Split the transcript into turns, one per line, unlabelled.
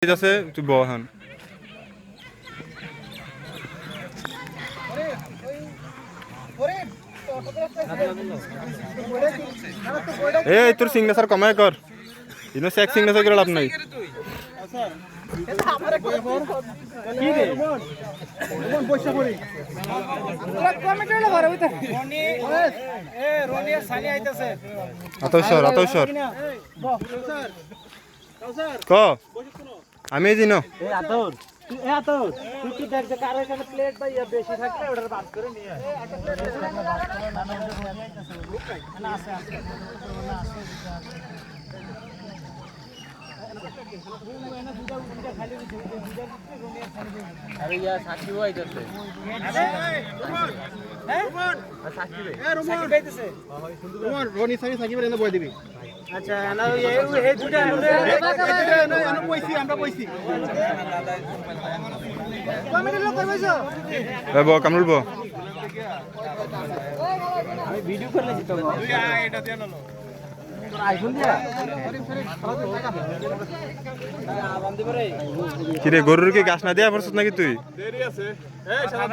আছে তুই বহান এই তোর সিগনেচার কমায় কর ইনো সেক সিগনেচার করে লাভ নাই আতশ্বর ক আমি এই দিন
তুই কি দেখ যে কারো এখানে প্লেট বা ইয়া বেশি থাকলে ওটার বাদ করে নিয়ে
अरे यार साक्षी हुआ इधर से साक्षी भाई
সাকিব আইতেছে
রনি সানি সাকিবের এনে বই দিবি
আচ্ছা না এই দুটো
আমরা কইছি
কমিটির লোক কইছো
এ ব কামরুল ব
আমি ভিডিও করে নিছি তো তুই এটা দেন না তোর আইফোন দিয়া বান্দি পরে
কি রে গরুর কি গাছ না দেয়া পড়ছস নাকি তুই
দেরি আছে এই সারা